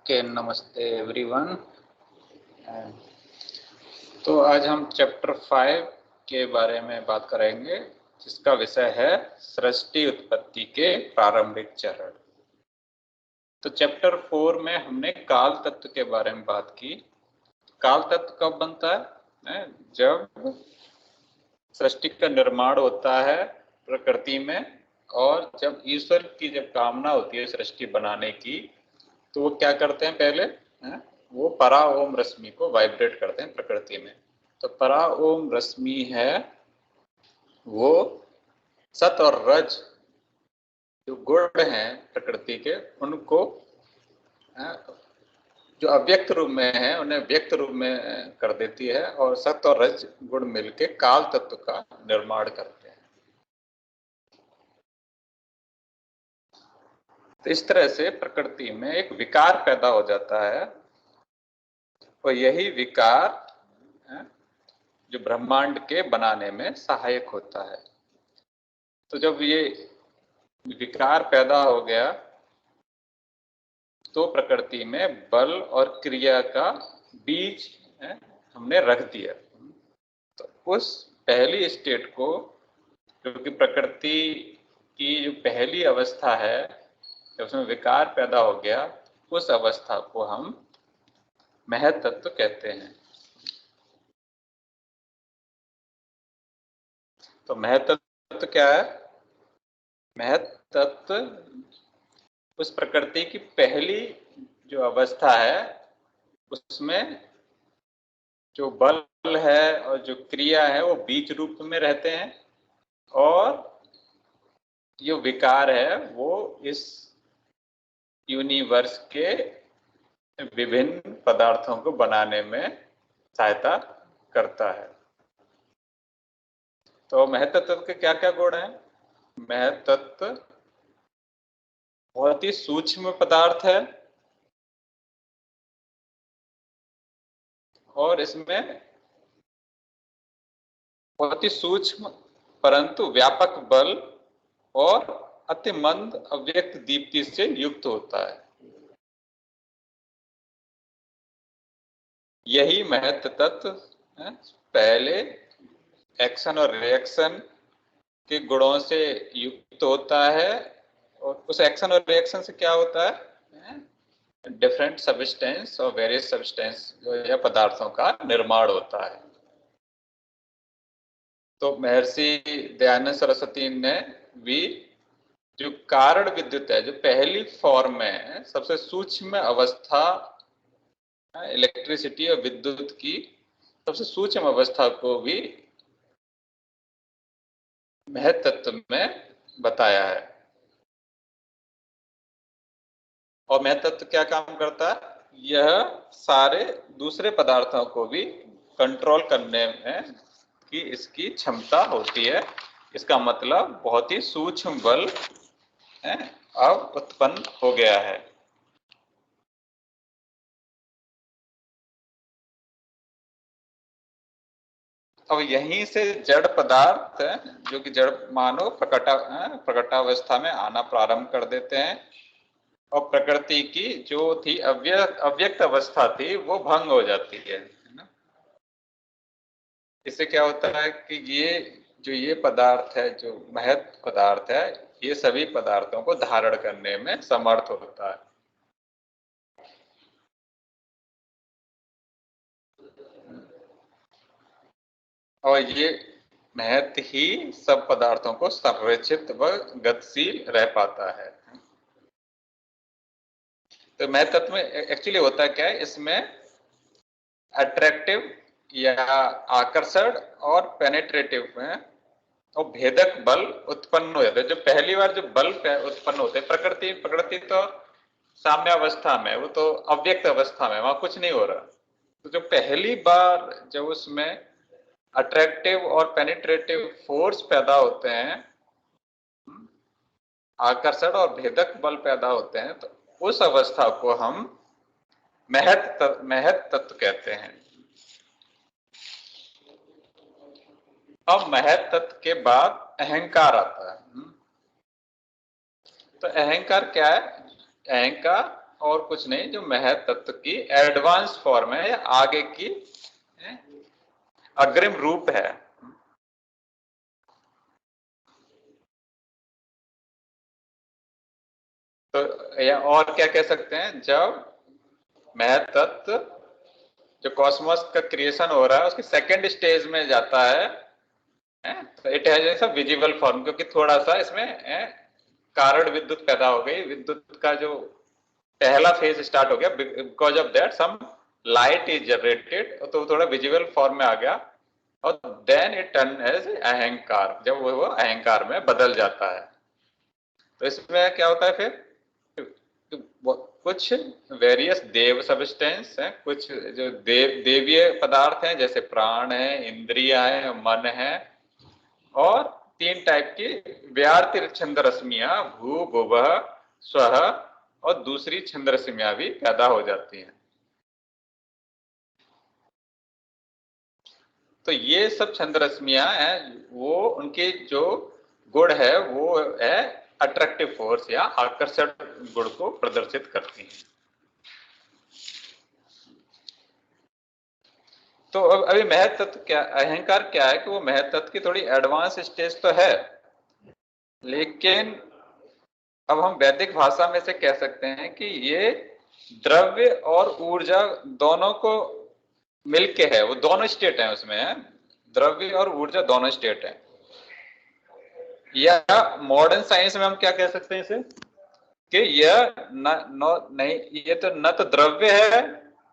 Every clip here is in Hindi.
ओके, नमस्ते एवरीवन। तो आज हम चैप्टर 5 के बारे में बात करेंगे, जिसका विषय है सृष्टि उत्पत्ति के प्रारंभिक चरण। तो चैप्टर 4 में हमने काल तत्व के बारे में बात की। काल तत्व कब बनता है? जब सृष्टि का निर्माण होता है प्रकृति में, और जब ईश्वर की जब कामना होती है सृष्टि बनाने की, तो वो क्या करते हैं पहले वो परा ओम रश्मि को वाइब्रेट करते हैं प्रकृति में। तो परा ओम रश्मि है वो सत और रज जो गुण हैं प्रकृति के, उनको जो अव्यक्त रूप में है उन्हें व्यक्त रूप में कर देती है, और सत और रज गुण मिलके काल तत्व का निर्माण करते हैं। तो इस तरह से प्रकृति में एक विकार पैदा हो जाता है, और यही विकार जो ब्रह्मांड के बनाने में सहायक होता है। तो जब ये विकार पैदा हो गया तो प्रकृति में बल और क्रिया का बीज हमने रख दिया। तो उस पहली स्टेट को, जो कि प्रकृति की जो पहली अवस्था है, जब उसमें विकार पैदा हो गया, उस अवस्था को हम महत तत्व कहते हैं। तो महत तत्व क्या है? महत तत्व उस प्रकृति की पहली जो अवस्था है, उसमें जो बल है और जो क्रिया है वो बीज रूप में रहते हैं, और जो विकार है वो इस यूनिवर्स के विभिन्न पदार्थों को बनाने में सहायता करता है। तो महत तत्व के क्या क्या गुण हैं? महत तत्व बहुत ही सूक्ष्म पदार्थ है, और इसमें बहुत ही सूक्ष्म परंतु व्यापक बल और अति मंद अव्यक्त दीप्ति से युक्त होता है। यही महत तत्व पहले एक्शन और रिएक्शन के गुणों से युक्त होता है, और उस एक्शन और रिएक्शन से क्या होता है? डिफरेंट सब्सटेंस और वेरियस सब्सटेंस या पदार्थों का निर्माण होता है। तो महर्षि दयानंद सरस्वती ने भी जो कारण विद्युत है, जो पहली फॉर्म में है, सबसे सूक्ष्म अवस्था इलेक्ट्रिसिटी और विद्युत की सबसे सूक्ष्म अवस्था को भी महत तत्व में बताया है। और महत तत्व क्या काम करता है? यह सारे दूसरे पदार्थों को भी कंट्रोल करने में की इसकी क्षमता होती है। इसका मतलब बहुत ही सूक्ष्म बल अब उत्पन्न हो गया है। अब यहीं से जड़ पदार्थ जो कि जड़ मानो प्रकटावस्था में आना प्रारंभ कर देते हैं, और प्रकृति की जो थी अव्यक्त अवस्था थी वो भंग हो जाती है ना। इससे क्या होता है कि ये पदार्थ है, जो महत पदार्थ है, ये सभी पदार्थों को धारण करने में समर्थ होता है। और ये महत ही सब पदार्थों को संरक्षित व गतिशील रह पाता है। तो महत तत्व में एक्चुअली होता क्या है? इसमें अट्रैक्टिव या आकर्षण और पेनेट्रेटिव में और भेदक बल उत्पन्न हो जाते हैं। जो पहली बार जो बल उत्पन्न होते हैं, प्रकृति तो साम्यावस्था में, वो तो अव्यक्त अवस्था में, वहां कुछ नहीं हो रहा। तो जो पहली बार जब उसमें अट्रैक्टिव और पेनिट्रेटिव फोर्स पैदा होते हैं, आकर्षण और भेदक बल पैदा होते हैं, तो उस अवस्था को हम महत तत्व कहते हैं। अब महत तत्व के बाद अहंकार आता है। तो अहंकार क्या है? अहंकार और कुछ नहीं, जो महत तत्व की एडवांस फॉर्म है या आगे की अग्रिम रूप है। तो या और क्या कह सकते हैं, जब महत तत्व जो कॉस्मोस का क्रिएशन हो रहा है उसके सेकेंड स्टेज में जाता है, तो इट हैज ऐसा विजिबल फॉर्म, क्योंकि थोड़ा सा इसमें कारण विद्युत पैदा हो गई, विद्युत का जो पहला फेज स्टार्ट हो गया, because of that some light is generated, तो थोड़ा विजिबल फॉर्म में आ गया, और देन इट टर्न एज अहंकार, जब वो अहंकार में बदल जाता है। तो इसमें क्या होता है फिर, कुछ वेरियस देव सब्सटेंस है, कुछ जो देवीय पदार्थ हैं, जैसे प्राण है, इंद्रिया है, मन है, और 3 टाइप की व्यार्ति छंद रश्मियां, भू भुवः स्वः, और दूसरी छंद रश्मियां भी पैदा हो जाती हैं। तो ये सब छंद रश्मियां हैं, वो उनके जो गुण है वो है अट्रैक्टिव फोर्स या आकर्षण गुण को प्रदर्शित करती हैं। तो अब अभी महत तत्व क्या, अहंकार क्या है कि वो महत तत्व की थोड़ी एडवांस स्टेज तो है, लेकिन अब हम वैदिक भाषा में से कह सकते हैं कि ये द्रव्य और ऊर्जा दोनों को मिलके है, वो दोनों स्टेट है उसमें है, द्रव्य और ऊर्जा दोनों स्टेट है। या मॉडर्न साइंस में हम क्या कह सकते हैं इसे, कि यह नहीं, ये तो न तो द्रव्य है,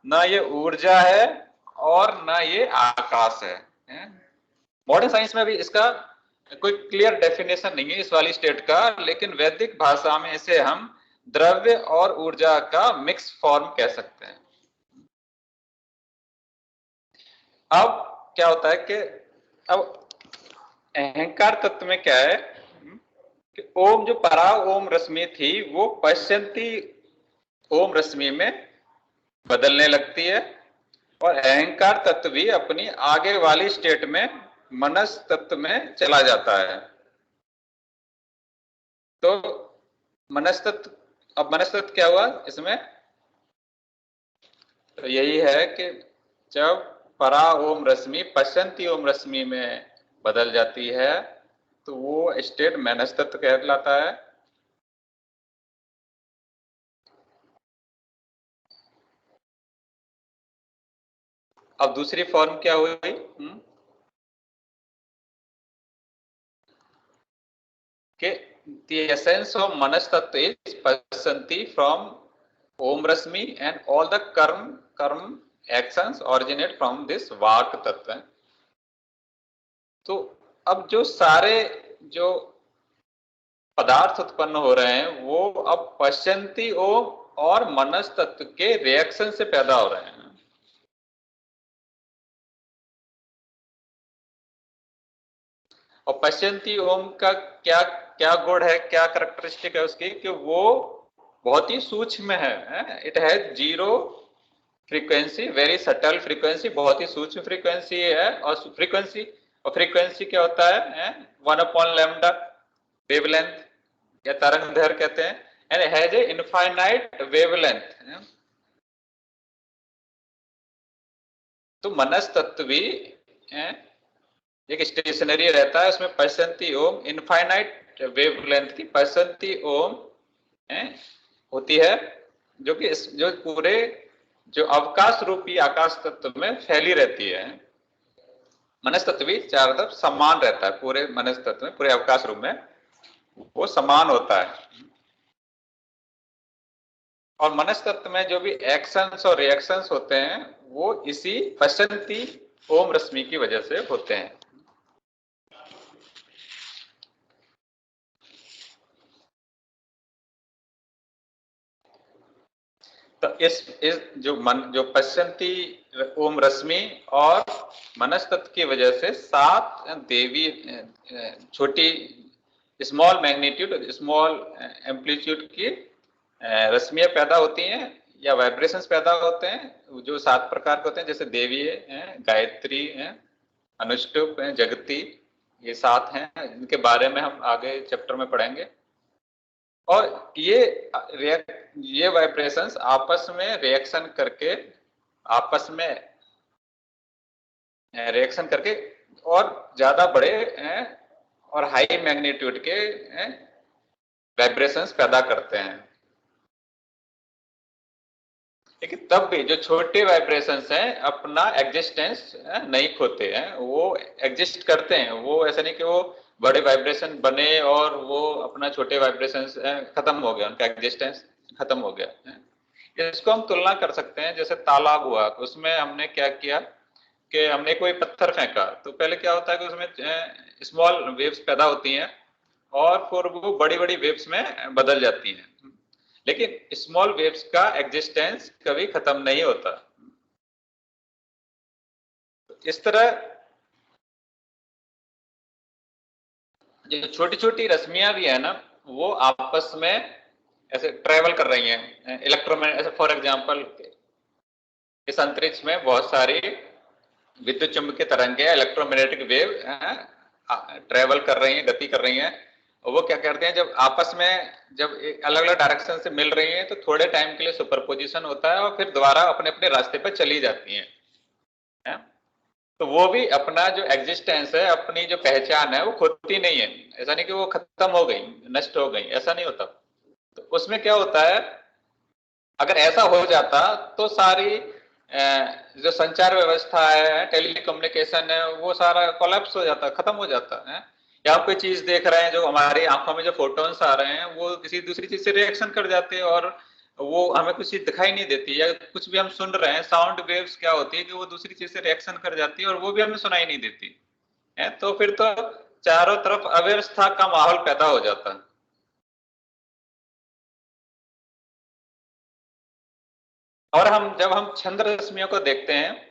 ना ये ऊर्जा है, और ना ये आकाश है। मॉडर्न साइंस में भी इसका कोई क्लियर डेफिनेशन नहीं है इस वाली स्टेट का, लेकिन वैदिक भाषा में इसे हम द्रव्य और ऊर्जा का मिक्स फॉर्म कह सकते हैं। अब क्या होता है कि अब अहंकार तत्व में क्या है कि ओम, जो परा ओम रश्मि थी, वो पश्चंती ओम रश्मि में बदलने लगती है, और अहंकार तत्व भी अपनी आगे वाली स्टेट में मनस तत्व में चला जाता है। तो मनस्तत्व, अब मनस्तत्व क्या हुआ इसमें, तो यही है कि जब परा ओम रश्मि पश्चंती ओम रश्मि में बदल जाती है तो वो स्टेट मनस्तत्व कहलाता है। अब दूसरी फॉर्म क्या हुई, कि the essence of manas tattva is pasyanti from om rasmi, and all the karm actions originate from this vak tattva। तो अब जो सारे जो पदार्थ उत्पन्न हो रहे हैं वो अब पश्चंती ओम और मनस तत्व के रिएक्शन से पैदा हो रहे हैं। और पश्चंती ओम का क्या क्या गुण है, क्या कैरेक्टरिस्टिक है उसकी, कि वो बहुत ही सूक्ष्म है, it has zero frequency, very subtle frequency, बहुत ही सूक्ष्म फ्रीक्वेंसी है, और फ्रीक्वेंसी क्या होता है 1/λ वेवलेंथ या तरंग दैर्घ्य कहते हैं, and has a infinite wavelength. तो मनस तत्व भी एक स्टेशनरी रहता है, उसमें पश्चंती ओम इनफाइनाइट वेवलेंथ की पश्चंती ओम होती है, जो कि जो पूरे जो अवकाश रूपी आकाश तत्व में फैली रहती है। मनस तत्व भी चारों तरफ समान रहता है, पूरे मनस तत्व में, पूरे अवकाश रूप में वो समान होता है। और मनस तत्व में जो भी एक्शंस और रिएक्शंस होते हैं वो इसी पश्चंती ओम रश्मि की वजह से होते हैं। तो इस जो पश्चंती ओम रश्मि और मनस तत्व की वजह से 7 देवी छोटी स्मॉल मैग्नीट्यूड स्मॉल एम्पलीट्यूड की रश्मियां पैदा होती हैं या वाइब्रेशंस पैदा होते हैं, जो 7 प्रकार के होते हैं, जैसे देवी है, गायत्री है, अनुष्टुप है, जगती, ये 7 हैं, इनके बारे में हम आगे चैप्टर में पढ़ेंगे। और ये वाइब्रेशंस आपस में रिएक्शन करके और ज्यादा बड़े और हाई मैग्नीट्यूड के वाइब्रेशंस पैदा करते हैं। लेकिन तब भी जो छोटे वाइब्रेशंस हैं अपना एग्जिस्टेंस नहीं खोते हैं, वो एग्जिस्ट करते हैं। वो ऐसा नहीं कि वो बड़े वाइब्रेशन बने और वो अपना छोटे वाइब्रेशंस खत्म हो गया, उनका एग्जिस्टेंस खत्म हो गया। इसको हम तुलना कर सकते हैं, जैसे तालाब हुआ, उसमें हमने क्या किया कि हमने कोई पत्थर फेंका, तो पहले क्या होता है कि उसमें स्मॉल वेव्स पैदा होती हैं और फिर वो बड़ी बड़ी वेव्स में बदल जाती हैं। लेकिन स्मॉल वेव्स का एग्जिस्टेंस कभी खत्म नहीं होता। इस तरह जो छोटी छोटी रश्मियां भी है ना, वो आपस में ऐसे ट्रेवल कर रही हैं इलेक्ट्रोमैग्नेटिक। ऐसे फॉर एग्जांपल इस अंतरिक्ष में बहुत सारी विद्युत चुंबकीय तरंगें, इलेक्ट्रोमैग्नेटिक वेव ट्रेवल कर रही हैं, गति कर रही हैं। और वो क्या करते हैं, जब आपस में जब अलग अलग डायरेक्शन से मिल रही हैं तो थोड़े टाइम के लिए सुपरपोजिशन होता है और फिर दोबारा अपने अपने रास्ते पर चली जाती हैं, है? तो वो भी अपना जो एग्जिस्टेंस है, अपनी जो पहचान है, वो खोती नहीं है। ऐसा नहीं कि वो खत्म हो गई, नष्ट हो गई, ऐसा नहीं होता। तो उसमें क्या होता है, अगर ऐसा हो जाता तो सारी जो संचार व्यवस्था है, टेलीकम्युनिकेशन है, वो सारा कोलैप्स हो जाता, खत्म हो जाता है। या आप कोई चीज देख रहे हैं, जो हमारी आंखों में जो फोटोन्स आ रहे हैं वो किसी दूसरी चीज से रिएक्शन कर जाते हैं और वो हमें कुछ चीज दिखाई नहीं देती। या कुछ भी हम सुन रहे हैं, साउंड वेव्स क्या होती है कि वो दूसरी चीज से रिएक्शन कर जाती है और वो भी हमें सुनाई नहीं देती है। तो फिर तो चारों तरफ अव्यवस्था का माहौल पैदा हो जाता है। और जब हम छंद रश्मियों को देखते हैं,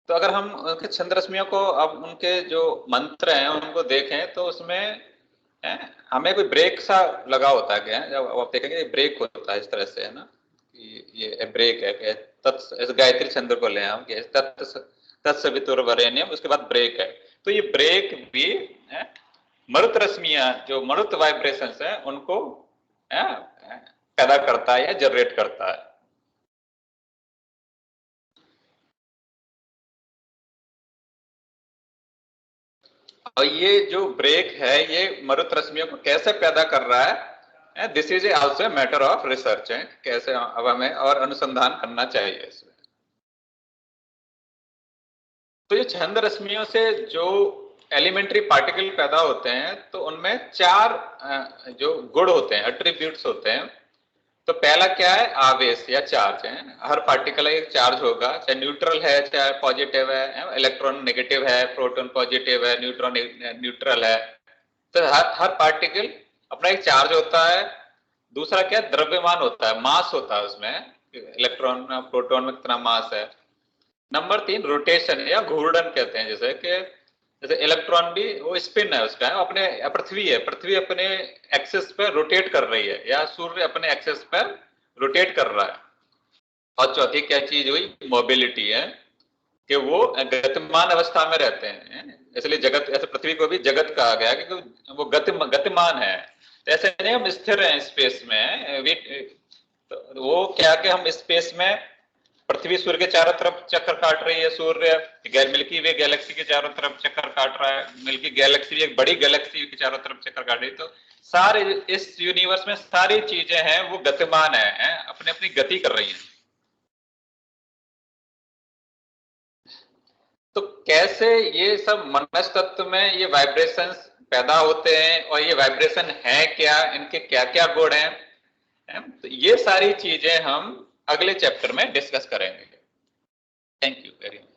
तो अगर हम उनके छंद रश्मियों को, अब उनके जो मंत्र हैं उनको देखें, तो उसमें हमें कोई ब्रेक सा लगा होता है क्या? जब आप देखेंगे ब्रेक होता है इस तरह से, है ना, कि ये ब्रेक है कि गायत्री छंद को ले हम कि तत्सवितुर्वरेण्यम, उसके बाद ब्रेक है। तो ये ब्रेक भी मरुत रश्मियां, जो मरुत वाइब्रेशंस है, उनको पैदा करता है या जनरेट करता है। और ये जो ब्रेक है, ये मरुत रश्मियों को कैसे पैदा कर रहा है, this is also matter of research है, कैसे अब हमें और अनुसंधान करना चाहिए इसमें। तो ये छंद रश्मियों से जो एलिमेंट्री पार्टिकल पैदा होते हैं, तो उनमें 4 जो गुण होते हैं, एट्रीब्यूट्स होते हैं। तो पहला क्या है, आवेश या चार्ज है। हर पार्टिकल एक चार्ज होगा, चाहे न्यूट्रल है चाहे पॉजिटिव है, इलेक्ट्रॉन नेगेटिव है, प्रोटॉन पॉजिटिव है, न्यूट्रॉन न्यूट्रल है। तो हर पार्टिकल अपना एक चार्ज होता है। दूसरा क्या, द्रव्यमान होता है, मास होता है उसमें, इलेक्ट्रॉन प्रोटॉन में कितना मास है। नंबर 3 रोटेशन या घूर्णन कहते हैं, जैसे इलेक्ट्रॉन भी वो स्पिन है उसका, अपने पृथ्वी है, पृथ्वी अपने एक्सेस पर रोटेट कर रही है, या सूर्य अपने एक्सेस पर रोटेट कर रहा है। और चौथी क्या चीज हुई, मोबिलिटी है, कि वो गतिमान अवस्था में रहते हैं। इसलिए जगत, ऐसे पृथ्वी को भी जगत कहा गया क्योंकि वो गतिमान है। तो ऐसे नहीं हम स्थिर हैं स्पेस में, तो वो क्या कि हम स्पेस में, पृथ्वी सूर्य के चारों तरफ चक्कर काट रही है, सूर्य मिल्की वे गैलेक्सी के चारों तरफ चक्कर काट रहा है, मिल्की गैलेक्सी एक बड़ी गैलेक्सी के चारों तरफ चक्कर काट रही है। तो सारे इस यूनिवर्स में सारी चीजें हैं वो गतिमान है, अपनी अपनी गति कर रही हैं। तो कैसे ये सब मनस तत्व में ये वाइब्रेशंस पैदा होते हैं और ये वाइब्रेशन है क्या, इनके क्या क्या गुण हैं, तो ये सारी चीजें हम अगले चैप्टर में डिस्कस करेंगे। Thank you very much.